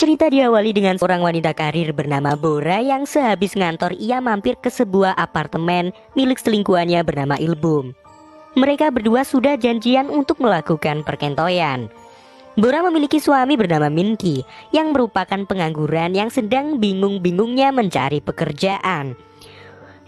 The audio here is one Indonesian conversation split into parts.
Cerita diawali dengan seorang wanita karir bernama Bora yang sehabis ngantor ia mampir ke sebuah apartemen milik selingkuhannya bernama Ilbum. Mereka berdua sudah janjian untuk melakukan perkentoyan. Bora memiliki suami bernama Minki yang merupakan pengangguran yang sedang bingung-bingungnya mencari pekerjaan.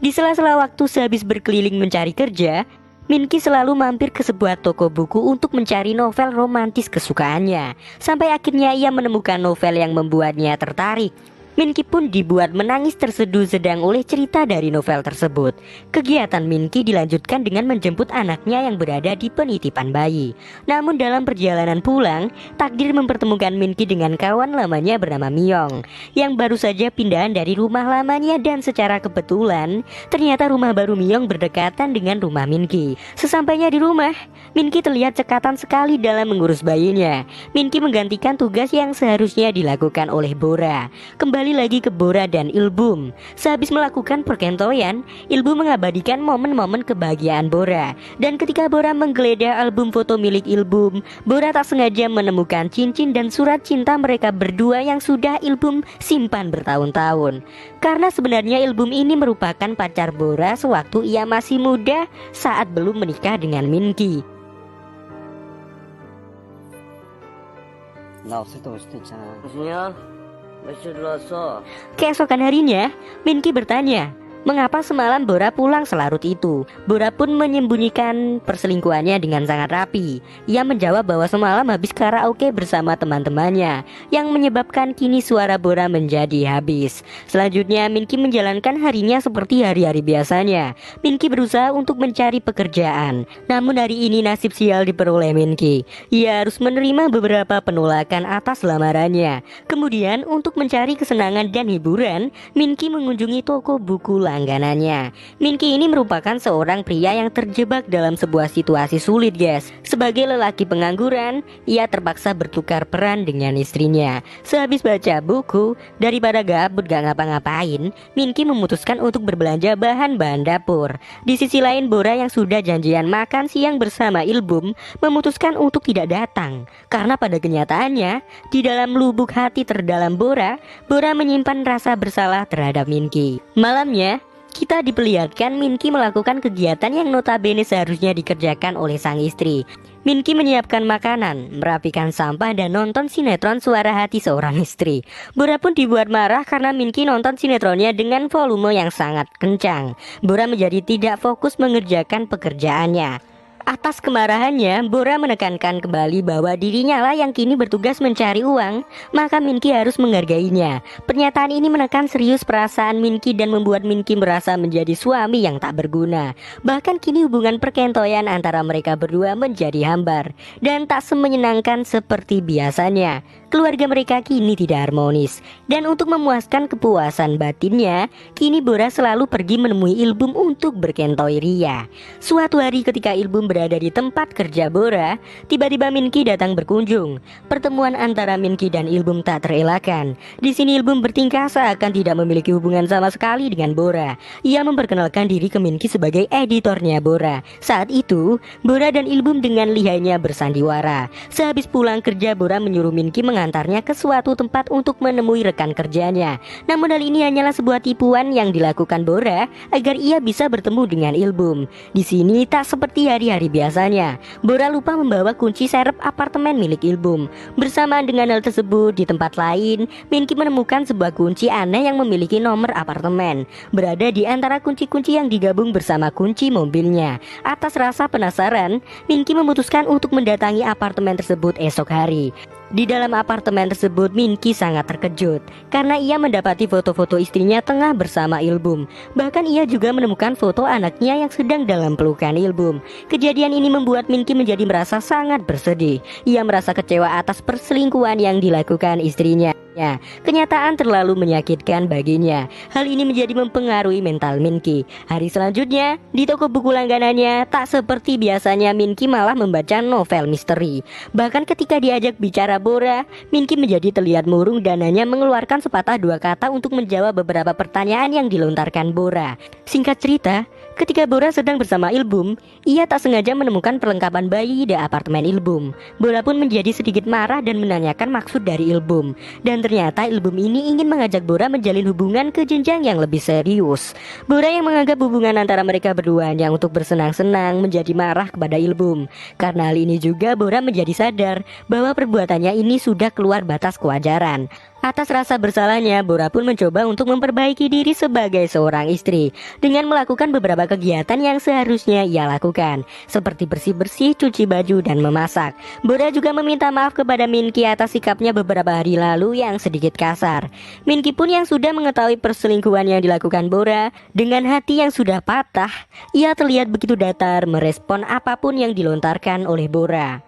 Di sela-sela waktu sehabis berkeliling mencari kerja, Minki selalu mampir ke sebuah toko buku untuk mencari novel romantis kesukaannya. Sampai akhirnya ia menemukan novel yang membuatnya tertarik. Minki pun dibuat menangis terseduh sedang oleh cerita dari novel tersebut. Kegiatan Minki dilanjutkan dengan menjemput anaknya yang berada di penitipan bayi. Namun dalam perjalanan pulang, takdir mempertemukan Minki dengan kawan lamanya bernama Myong yang baru saja pindahan dari rumah lamanya, dan secara kebetulan ternyata rumah baru Myong berdekatan dengan rumah Minki. Sesampainya di rumah, Minki terlihat cekatan sekali dalam mengurus bayinya. Minki menggantikan tugas yang seharusnya dilakukan oleh Bora. Kembali lagi ke Bora dan Ilbum. Sehabis melakukan perkentoyan, Ilbum mengabadikan momen-momen kebahagiaan Bora. Dan ketika Bora menggeledah album foto milik Ilbum, Bora tak sengaja menemukan cincin dan surat cinta mereka berdua yang sudah Ilbum simpan bertahun-tahun. Karena sebenarnya Ilbum ini merupakan pacar Bora sewaktu ia masih muda saat belum menikah dengan Minki. Keesokan harinya, Minki bertanya, mengapa semalam Bora pulang selarut itu? Bora pun menyembunyikan perselingkuhannya dengan sangat rapi. Ia menjawab bahwa semalam habis karaoke bersama teman-temannya, yang menyebabkan kini suara Bora menjadi habis. Selanjutnya, Minki menjalankan harinya seperti hari-hari biasanya. Minki berusaha untuk mencari pekerjaan. Namun hari ini nasib sial diperoleh Minki. Ia harus menerima beberapa penolakan atas lamarannya. Kemudian untuk mencari kesenangan dan hiburan, Minki mengunjungi toko buku langganannya. Minki ini merupakan seorang pria yang terjebak dalam sebuah situasi sulit, guys. Sebagai lelaki pengangguran, ia terpaksa bertukar peran dengan istrinya. Sehabis baca buku, daripada gabut gak ngapa-ngapain, Minki memutuskan untuk berbelanja bahan-bahan dapur. Di sisi lain, Bora yang sudah janjian makan siang bersama Ilbum memutuskan untuk tidak datang. Karena pada kenyataannya, di dalam lubuk hati terdalam Bora menyimpan rasa bersalah terhadap Minki. Malamnya, kita diperlihatkan Minki melakukan kegiatan yang notabene seharusnya dikerjakan oleh sang istri. Minki menyiapkan makanan, merapikan sampah, dan nonton sinetron Suara Hati Seorang Istri. Bora pun dibuat marah karena Minki nonton sinetronnya dengan volume yang sangat kencang. Bora menjadi tidak fokus mengerjakan pekerjaannya. Atas kemarahannya, Bora menekankan kembali bahwa dirinya lah yang kini bertugas mencari uang, maka Minki harus menghargainya. Pernyataan ini menekan serius perasaan Minki dan membuat Minki merasa menjadi suami yang tak berguna. Bahkan kini hubungan perkentoyan antara mereka berdua menjadi hambar dan tak semenyenangkan seperti biasanya. Keluarga mereka kini tidak harmonis. Dan untuk memuaskan kepuasan batinnya, kini Bora selalu pergi menemui Ilbum untuk berkentoi ria. Suatu hari ketika Ilbum berada di tempat kerja Bora, tiba-tiba Minki datang berkunjung. Pertemuan antara Minki dan Ilbum tak terelakkan. Di sini Ilbum bertingkah seakan tidak memiliki hubungan sama sekali dengan Bora. Ia memperkenalkan diri ke Minki sebagai editornya Bora. Saat itu, Bora dan Ilbum dengan lihainya bersandiwara. Sehabis pulang kerja, Bora menyuruh Minki mengantarnya ke suatu tempat untuk menemui rekan kerjanya. Namun hal ini hanyalah sebuah tipuan yang dilakukan Bora agar ia bisa bertemu dengan Ilbum. Di sini tak seperti hari-hari biasanya. Bora lupa membawa kunci serep apartemen milik Ilbum. Bersamaan dengan hal tersebut, di tempat lain, Minki menemukan sebuah kunci aneh yang memiliki nomor apartemen, berada di antara kunci-kunci yang digabung bersama kunci mobilnya. Atas rasa penasaran, Minki memutuskan untuk mendatangi apartemen tersebut esok hari. Di dalam apartemen tersebut, Minki sangat terkejut karena ia mendapati foto-foto istrinya tengah bersama Ilbum. Bahkan ia juga menemukan foto anaknya yang sedang dalam pelukan Ilbum. Kejadian ini membuat Minki menjadi merasa sangat bersedih. Ia merasa kecewa atas perselingkuhan yang dilakukan istrinya. Kenyataan terlalu menyakitkan baginya. Hal ini menjadi mempengaruhi mental Minki. Hari selanjutnya, di toko buku langganannya, tak seperti biasanya Minki malah membaca novel misteri. Bahkan ketika diajak bicara Bora, Minki menjadi terlihat murung dan hanya mengeluarkan sepatah dua kata untuk menjawab beberapa pertanyaan yang dilontarkan Bora. Singkat cerita, Ketika Bora sedang bersama Ilbum, ia tak sengaja menemukan perlengkapan bayi di apartemen Ilbum. Bora pun menjadi sedikit marah dan menanyakan maksud dari Ilbum. Dan ternyata Ilbum ini ingin mengajak Bora menjalin hubungan ke jenjang yang lebih serius. Bora yang menganggap hubungan antara mereka berdua hanya untuk bersenang-senang menjadi marah kepada Ilbum. Karena hal ini juga Bora menjadi sadar bahwa perbuatannya ini sudah keluar batas kewajaran. Atas rasa bersalahnya, Bora pun mencoba untuk memperbaiki diri sebagai seorang istri dengan melakukan beberapa kegiatan yang seharusnya ia lakukan, seperti bersih-bersih, cuci baju, dan memasak. Bora juga meminta maaf kepada Minky atas sikapnya beberapa hari lalu yang sedikit kasar. Minky pun yang sudah mengetahui perselingkuhan yang dilakukan Bora, dengan hati yang sudah patah, ia terlihat begitu datar merespon apapun yang dilontarkan oleh Bora.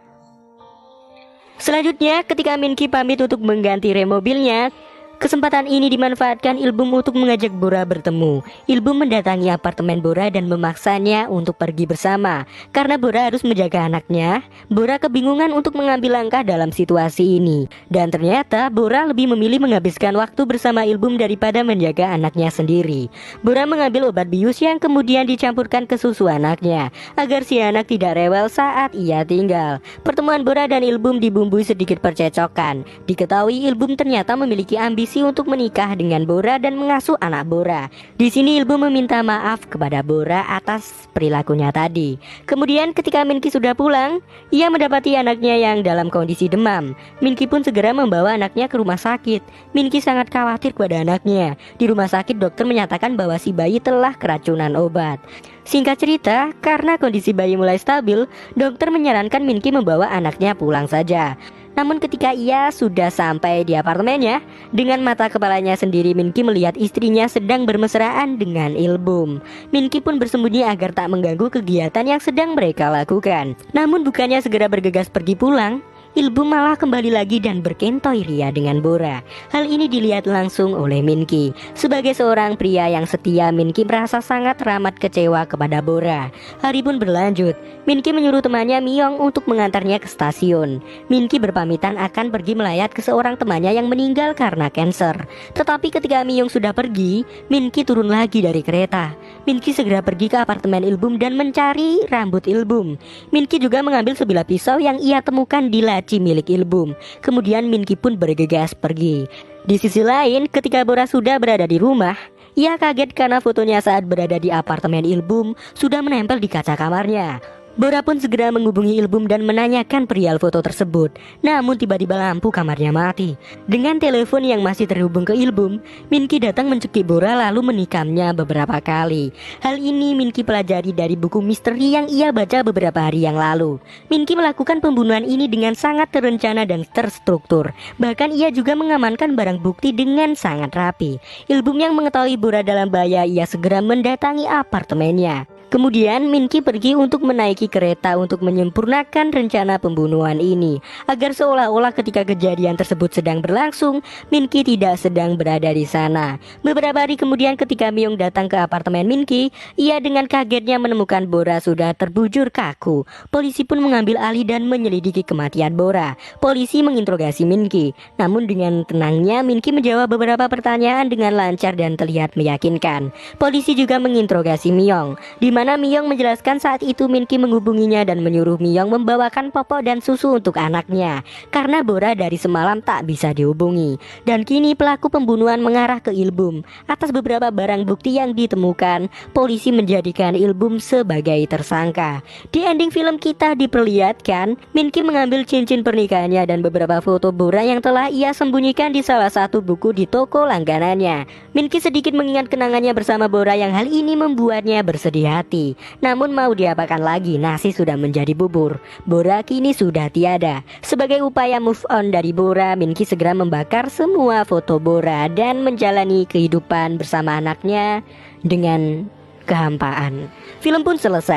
Selanjutnya, ketika Minky pamit untuk mengganti rem mobilnya, kesempatan ini dimanfaatkan Ilbum untuk mengajak Bora bertemu. Ilbum mendatangi apartemen Bora dan memaksanya untuk pergi bersama. Karena Bora harus menjaga anaknya, Bora kebingungan untuk mengambil langkah dalam situasi ini. Dan ternyata Bora lebih memilih menghabiskan waktu bersama Ilbum daripada menjaga anaknya sendiri. Bora mengambil obat bius yang kemudian dicampurkan ke susu anaknya, agar si anak tidak rewel saat ia tinggal. Pertemuan Bora dan Ilbum dibumbui sedikit percecokan. Diketahui Ilbum ternyata memiliki ambisi untuk menikah dengan Bora dan mengasuh anak Bora. Di sini Ilbum meminta maaf kepada Bora atas perilakunya tadi. Kemudian ketika Minky sudah pulang, ia mendapati anaknya yang dalam kondisi demam. Minky pun segera membawa anaknya ke rumah sakit. Minky sangat khawatir kepada anaknya. Di rumah sakit dokter menyatakan bahwa si bayi telah keracunan obat. Singkat cerita, karena kondisi bayi mulai stabil, dokter menyarankan Minky membawa anaknya pulang saja. Namun ketika ia sudah sampai di apartemennya, dengan mata kepalanya sendiri Minky melihat istrinya sedang bermesraan dengan Ilbum. Minky pun bersembunyi agar tak mengganggu kegiatan yang sedang mereka lakukan. Namun bukannya segera bergegas pergi pulang, Ilbum malah kembali lagi dan berkentoi ria dengan Bora. Hal ini dilihat langsung oleh Minky. Sebagai seorang pria yang setia, Minky merasa sangat teramat kecewa kepada Bora. Hari pun berlanjut. Minky menyuruh temannya Myong untuk mengantarnya ke stasiun. Minky berpamitan akan pergi melayat ke seorang temannya yang meninggal karena kanker. Tetapi ketika Myong sudah pergi, Minky turun lagi dari kereta. Minky segera pergi ke apartemen Ilbum dan mencari rambut Ilbum. Minky juga mengambil sebilah pisau yang ia temukan di laci milik Ilbum. Kemudian Minky pun bergegas pergi. Di sisi lain, ketika Bora sudah berada di rumah, ia kaget karena fotonya saat berada di apartemen Ilbum sudah menempel di kaca kamarnya. Bora pun segera menghubungi Ilbum dan menanyakan perihal foto tersebut. Namun tiba-tiba lampu kamarnya mati. Dengan telepon yang masih terhubung ke Ilbum, Minky datang mencekik Bora lalu menikamnya beberapa kali. Hal ini Minky pelajari dari buku misteri yang ia baca beberapa hari yang lalu. Minky melakukan pembunuhan ini dengan sangat terencana dan terstruktur. Bahkan ia juga mengamankan barang bukti dengan sangat rapi. Ilbum yang mengetahui Bora dalam bahaya, ia segera mendatangi apartemennya. Kemudian Minky pergi untuk menaiki kereta untuk menyempurnakan rencana pembunuhan ini, agar seolah-olah ketika kejadian tersebut sedang berlangsung, Minky tidak sedang berada di sana. Beberapa hari kemudian ketika Myong datang ke apartemen Minky, ia dengan kagetnya menemukan Bora sudah terbujur kaku. Polisi pun mengambil alih dan menyelidiki kematian Bora. Polisi menginterogasi Minky, namun dengan tenangnya Minky menjawab beberapa pertanyaan dengan lancar dan terlihat meyakinkan. Polisi juga menginterogasi Myong, di mana Myong menjelaskan saat itu Minky menghubunginya dan menyuruh Myong membawakan popok dan susu untuk anaknya karena Bora dari semalam tak bisa dihubungi. Dan kini pelaku pembunuhan mengarah ke Ilbum. Atas beberapa barang bukti yang ditemukan, polisi menjadikan Ilbum sebagai tersangka. Di ending film kita diperlihatkan Minky mengambil cincin pernikahannya dan beberapa foto Bora yang telah ia sembunyikan di salah satu buku di toko langganannya. Minky sedikit mengingat kenangannya bersama Bora yang hal ini membuatnya bersedih hati. Namun mau diapakan lagi, nasi sudah menjadi bubur. Bora kini sudah tiada. Sebagai upaya move on dari Bora, Minky segera membakar semua foto Bora dan menjalani kehidupan bersama anaknya dengan kehampaan. Film pun selesai.